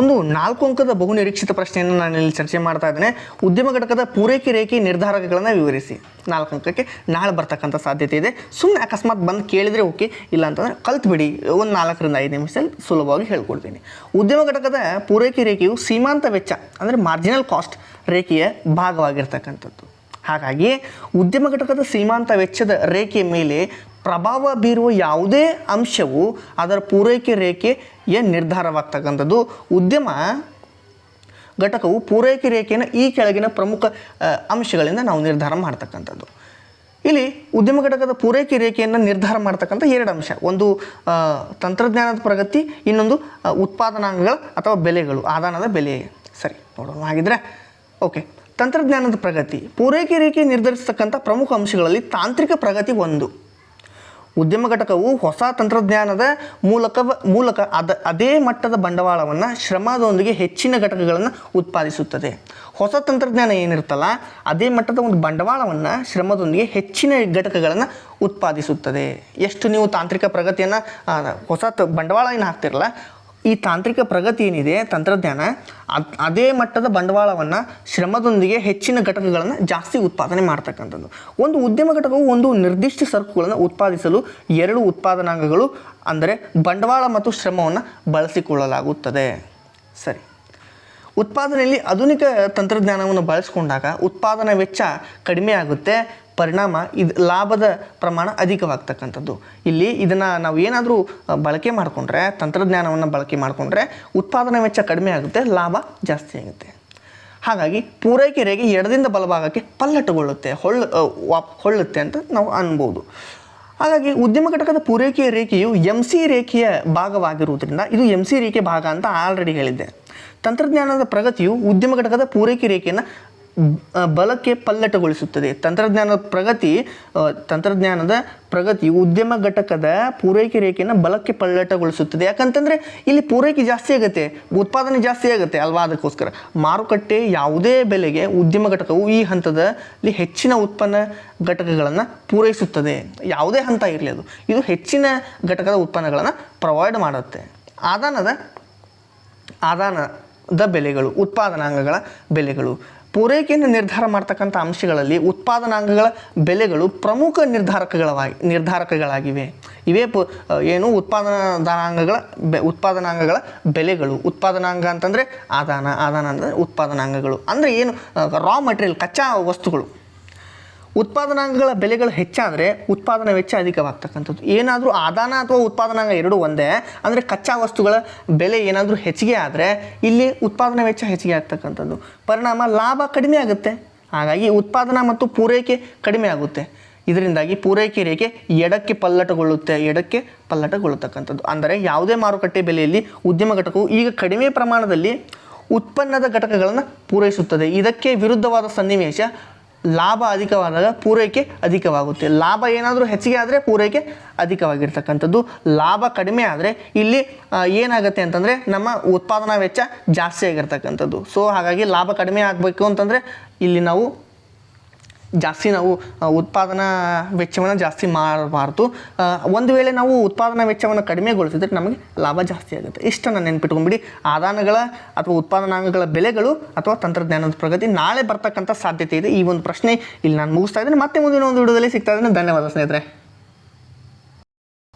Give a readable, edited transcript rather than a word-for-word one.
ಒಂದು 4 ಅಂಕದ ಬಹು ನಿರೀಕ್ಷಿತ ಪ್ರಶ್ನೆಯನ್ನು ನಾನು ಇಲ್ಲಿ ಚರ್ಚೆ ಮಾಡ್ತಾ ಇದ್ದೇನೆ. ಉದ್ಯಮ ಘಟಕದ ಪೂರೈಕೆ ರೇಖೆ ನಿರ್ಧಾರಕಗಳನ್ನು ವಿವರಿಸಿ. 4 ಅಂಕಕ್ಕೆ ನಾಳೆ ಬರ್ತಕ್ಕಂಥ ಸಾಧ್ಯತೆ ಇದೆ. ಸುಮ್ಮನೆ ಅಕಸ್ಮಾತ್ ಬಂದು ಕೇಳಿದರೆ ಓಕೆ, ಇಲ್ಲ ಅಂತಂದರೆ ಕಲ್ತ್ಬಿಡಿ. ಒಂದು 4 ರಿಂದ 5 ನಿಮಿಷದಲ್ಲಿ ಸುಲಭವಾಗಿ ಹೇಳ್ಕೊಡ್ತೀನಿ. ಉದ್ಯಮ ಘಟಕದ ಪೂರೈಕೆ ರೇಖೆಯು ಸೀಮಾಂತ ವೆಚ್ಚ ಅಂದರೆ ಮಾರ್ಜಿನಲ್ ಕಾಸ್ಟ್ ರೇಖೆಯ ಭಾಗವಾಗಿರ್ತಕ್ಕಂಥದ್ದು. ಹಾಗಾಗಿ ಉದ್ಯಮ ಘಟಕದ ಸೀಮಾಂತ ವೆಚ್ಚದ ರೇಖೆಯ ಮೇಲೆ ಪ್ರಭಾವ ಬೀರುವ ಯಾವುದೇ ಅಂಶವು ಅದರ ಪೂರೈಕೆ ರೇಖೆಯ ನಿರ್ಧಾರವಾಗ್ತಕ್ಕಂಥದ್ದು. ಉದ್ಯಮ ಘಟಕವು ಪೂರೈಕೆ ರೇಖೆಯನ್ನು ಈ ಕೆಳಗಿನ ಪ್ರಮುಖ ಅಂಶಗಳಿಂದ ನಾವು ನಿರ್ಧಾರ ಮಾಡ್ತಕ್ಕಂಥದ್ದು. ಇಲ್ಲಿ ಉದ್ಯಮ ಘಟಕದ ಪೂರೈಕೆ ರೇಖೆಯನ್ನು ನಿರ್ಧಾರ ಮಾಡ್ತಕ್ಕಂಥ 2 ಅಂಶ, ಒಂದು ತಂತ್ರಜ್ಞಾನದ ಪ್ರಗತಿ, ಇನ್ನೊಂದು ಉತ್ಪಾದನಾಂಗಗಳ ಅಥವಾ ಬೆಲೆಗಳು, ಆದಾನದ ಬೆಲೆ. ಸರಿ, ನೋಡೋಣ ಹಾಗಿದ್ರೆ. ಓಕೆ, ತಂತ್ರಜ್ಞಾನದ ಪ್ರಗತಿ. ಪೂರೈಕೆ ರೇಖೆ ನಿರ್ಧರಿಸತಕ್ಕಂಥ ಪ್ರಮುಖ ಅಂಶಗಳಲ್ಲಿ ತಾಂತ್ರಿಕ ಪ್ರಗತಿ ಒಂದು. ಉದ್ಯಮ ಘಟಕವು ಹೊಸ ತಂತ್ರಜ್ಞಾನದ ಮೂಲಕ ಅದೇ ಮಟ್ಟದ ಬಂಡವಾಳವನ್ನು ಶ್ರಮದೊಂದಿಗೆ ಹೆಚ್ಚಿನ ಘಟಕಗಳನ್ನು ಉತ್ಪಾದಿಸುತ್ತದೆ. ಹೊಸ ತಂತ್ರಜ್ಞಾನ ಏನಿರುತ್ತಲ್ಲ, ಅದೇ ಮಟ್ಟದ ಒಂದು ಬಂಡವಾಳವನ್ನು ಶ್ರಮದೊಂದಿಗೆ ಹೆಚ್ಚಿನ ಘಟಕಗಳನ್ನು ಉತ್ಪಾದಿಸುತ್ತದೆ. ಎಷ್ಟು ನೀವು ತಾಂತ್ರಿಕ ಪ್ರಗತಿಯನ್ನು ಹೊಸ ಬಂಡವಾಳ ಏನು ಹಾಕ್ತಿರಲ್ಲ, ಈ ತಾಂತ್ರಿಕ ಪ್ರಗತಿ ಏನಿದೆ ತಂತ್ರಜ್ಞಾನ, ಅದೇ ಮಟ್ಟದ ಬಂಡವಾಳವನ್ನು ಶ್ರಮದೊಂದಿಗೆ ಹೆಚ್ಚಿನ ಘಟಕಗಳನ್ನು ಜಾಸ್ತಿ ಉತ್ಪಾದನೆ ಮಾಡ್ತಕ್ಕಂಥದ್ದು. ಒಂದು ಉದ್ಯಮ ಘಟಕವು ಒಂದು ನಿರ್ದಿಷ್ಟ ಸರಕುಗಳನ್ನು ಉತ್ಪಾದಿಸಲು 2 ಉತ್ಪಾದನಾಂಗಗಳು ಅಂದರೆ ಬಂಡವಾಳ ಮತ್ತು ಶ್ರಮವನ್ನು ಬಳಸಿಕೊಳ್ಳಲಾಗುತ್ತದೆ. ಸರಿ, ಉತ್ಪಾದನೆಯಲ್ಲಿ ಆಧುನಿಕ ತಂತ್ರಜ್ಞಾನವನ್ನು ಬಳಸಿಕೊಂಡಾಗ ಉತ್ಪಾದನಾ ವೆಚ್ಚ ಕಡಿಮೆ ಆಗುತ್ತೆ, ಪರಿಣಾಮ ಲಾಭದ ಪ್ರಮಾಣ ಅಧಿಕವಾಗ್ತಕ್ಕಂಥದ್ದು. ಇಲ್ಲಿ ಇದನ್ನು ನಾವು ಏನಾದರೂ ಬಳಕೆ ಮಾಡಿಕೊಂಡ್ರೆ, ತಂತ್ರಜ್ಞಾನವನ್ನು ಬಳಕೆ ಮಾಡಿಕೊಂಡ್ರೆ ಉತ್ಪಾದನಾ ವೆಚ್ಚ ಕಡಿಮೆ ಆಗುತ್ತೆ, ಲಾಭ ಜಾಸ್ತಿ ಆಗುತ್ತೆ. ಹಾಗಾಗಿ ಪೂರೈಕೆ ರೇಖೆ ಎಡದಿಂದ ಬಲಭಾಗಕ್ಕೆ ಪಲ್ಲಟಗೊಳ್ಳುತ್ತೆ, ಹೊಳ್ಳುತ್ತೆ ಅಂತ ನಾವು ಅನ್ಬೋದು. ಹಾಗಾಗಿ ಉದ್ಯಮ ಘಟಕದ ಪೂರೈಕೆ ರೇಖೆಯು MC ರೇಖೆಯ ಭಾಗವಾಗಿರುವುದರಿಂದ ಇದು MC ರೇಖೆ ಭಾಗ ಅಂತ ಆಲ್ರೆಡಿ ಹೇಳಿದ್ದೆ. ತಂತ್ರಜ್ಞಾನದ ಪ್ರಗತಿಯು ಉದ್ಯಮ ಘಟಕದ ಪೂರೈಕೆ ರೇಖೆಯನ್ನು ಬಲಕ್ಕೆ ಪಲ್ಲಟಗೊಳಿಸುತ್ತದೆ. ತಂತ್ರಜ್ಞಾನದ ಪ್ರಗತಿ ಉದ್ಯಮ ಘಟಕದ ಪೂರೈಕೆ ರೇಖೆಯನ್ನು ಬಲಕ್ಕೆ ಪಲ್ಲಟಗೊಳಿಸುತ್ತದೆ. ಯಾಕಂತಂದರೆ ಇಲ್ಲಿ ಪೂರೈಕೆ ಜಾಸ್ತಿ ಆಗುತ್ತೆ, ಉತ್ಪಾದನೆ ಜಾಸ್ತಿ ಆಗುತ್ತೆ ಅಲ್ವಾ. ಅದಕ್ಕೋಸ್ಕರ ಮಾರುಕಟ್ಟೆ ಯಾವುದೇ ಬೆಲೆಗೆ ಉದ್ಯಮ ಘಟಕವು ಈ ಹಂತದಲ್ಲಿ ಹೆಚ್ಚಿನ ಉತ್ಪನ್ನ ಘಟಕಗಳನ್ನು ಪೂರೈಸುತ್ತದೆ. ಯಾವುದೇ ಹಂತ ಇರಲಿ, ಇದು ಹೆಚ್ಚಿನ ಘಟಕದ ಉತ್ಪನ್ನಗಳನ್ನು ಪ್ರೊವೈಡ್ ಮಾಡುತ್ತೆ. ಆದಾನದ ಬೆಲೆಗಳು, ಉತ್ಪಾದನಾಂಗಗಳ ಬೆಲೆಗಳು. ಪೂರೈಕೆಯನ್ನು ನಿರ್ಧಾರ ಮಾಡ್ತಕ್ಕಂಥ ಅಂಶಗಳಲ್ಲಿ ಉತ್ಪಾದನಾಂಗಗಳ ಬೆಲೆಗಳು ಪ್ರಮುಖ ನಿರ್ಧಾರಕಗಳಾಗಿವೆ. ಇವೇ ಏನು ಉತ್ಪಾದನಾಂಗಗಳ ಬೆಲೆಗಳು. ಉತ್ಪಾದನಾಂಗ ಅಂತಂದರೆ ಆದಾನ ಅಂದರೆ ಉತ್ಪಾದನಾಂಗಗಳು ಅಂದರೆ ಏನು, ರಾ ಮಟೀರಿಯಲ್, ಕಚ್ಚಾ ವಸ್ತುಗಳು. ಉತ್ಪಾದನಾಂಗಗಳ ಬೆಲೆಗಳು ಹೆಚ್ಚಾದರೆ ಉತ್ಪಾದನಾ ವೆಚ್ಚ ಅಧಿಕವಾಗ್ತಕ್ಕಂಥದ್ದು. ಏನಾದರೂ ಆದಾನ ಅಥವಾ ಉತ್ಪಾದನಾಂಗ ಎರಡೂ ಒಂದೇ ಅಂದರೆ ಕಚ್ಚಾ ವಸ್ತುಗಳ ಬೆಲೆ ಏನಾದರೂ ಹೆಚ್ಚಿಗೆ ಆದರೆ ಇಲ್ಲಿ ಉತ್ಪಾದನಾ ವೆಚ್ಚ ಹೆಚ್ಚಿಗೆ ಆಗ್ತಕ್ಕಂಥದ್ದು. ಪರಿಣಾಮ ಲಾಭ ಕಡಿಮೆ ಆಗುತ್ತೆ. ಹಾಗಾಗಿ ಉತ್ಪಾದನಾ ಮತ್ತು ಪೂರೈಕೆ ಕಡಿಮೆ ಆಗುತ್ತೆ. ಇದರಿಂದಾಗಿ ಪೂರೈಕೆ ರೇಖೆ ಎಡಕ್ಕೆ ಪಲ್ಲಟಗೊಳ್ಳುತ್ತಕ್ಕಂಥದ್ದು. ಅಂದರೆ ಯಾವುದೇ ಮಾರುಕಟ್ಟೆ ಬೆಲೆಯಲ್ಲಿ ಉದ್ಯಮ ಘಟಕವು ಈಗ ಕಡಿಮೆ ಪ್ರಮಾಣದಲ್ಲಿ ಉತ್ಪನ್ನದ ಘಟಕಗಳನ್ನು ಪೂರೈಸುತ್ತದೆ. ಇದಕ್ಕೆ ವಿರುದ್ಧವಾದ ಸನ್ನಿವೇಶ ಲಾಭ ಅಧಿಕವಾದಾಗ ಪೂರೈಕೆ ಅಧಿಕವಾಗುತ್ತೆ. ಲಾಭ ಏನಾದರೂ ಹೆಚ್ಚಿಗೆ ಆದರೆ ಪೂರೈಕೆ ಅಧಿಕವಾಗಿರ್ತಕ್ಕಂಥದ್ದು. ಲಾಭ ಕಡಿಮೆ ಆದರೆ ಇಲ್ಲಿ ಏನಾಗುತ್ತೆ ಅಂತಂದರೆ ನಮ್ಮ ಉತ್ಪಾದನಾ ವೆಚ್ಚ ಜಾಸ್ತಿ ಆಗಿರ್ತಕ್ಕಂಥದ್ದು. ಸೊ ಹಾಗಾಗಿ ಲಾಭ ಕಡಿಮೆ ಆಗಬೇಕು ಅಂತಂದರೆ ಇಲ್ಲಿ ನಾವು ಉತ್ಪಾದನಾ ವೆಚ್ಚವನ್ನು ಜಾಸ್ತಿ ಮಾಡಬಾರ್ದು. ಒಂದು ವೇಳೆ ನಾವು ಉತ್ಪಾದನಾ ವೆಚ್ಚವನ್ನು ಕಡಿಮೆಗೊಳಿಸಿದ್ರೆ ನಮಗೆ ಲಾಭ ಜಾಸ್ತಿ ಆಗುತ್ತೆ. ಇಷ್ಟನ್ನು ನೆನ್ಪಿಟ್ಕೊಂಡ್ಬಿಡಿ. ಆದಾನಗಳ ಅಥವಾ ಉತ್ಪಾದನಾಂಗಗಳ ಬೆಲೆಗಳು ಅಥವಾ ತಂತ್ರಜ್ಞಾನದ ಪ್ರಗತಿ ನಾಳೆ ಬರ್ತಕ್ಕಂಥ ಸಾಧ್ಯತೆ ಇದೆ. ಈ ಒಂದು ಪ್ರಶ್ನೆ ಇಲ್ಲಿ ನಾನು ಮುಗಿಸ್ತಾ ಇದ್ದೀನಿ. ಮತ್ತೆ ಮುಂದಿನ ಒಂದು ವಿಡಿಯೋದಲ್ಲಿ ಸಿಗ್ತಾ ಇದ್ದೀನಿ. ಧನ್ಯವಾದ ಸ್ನೇಹಿತರೆ.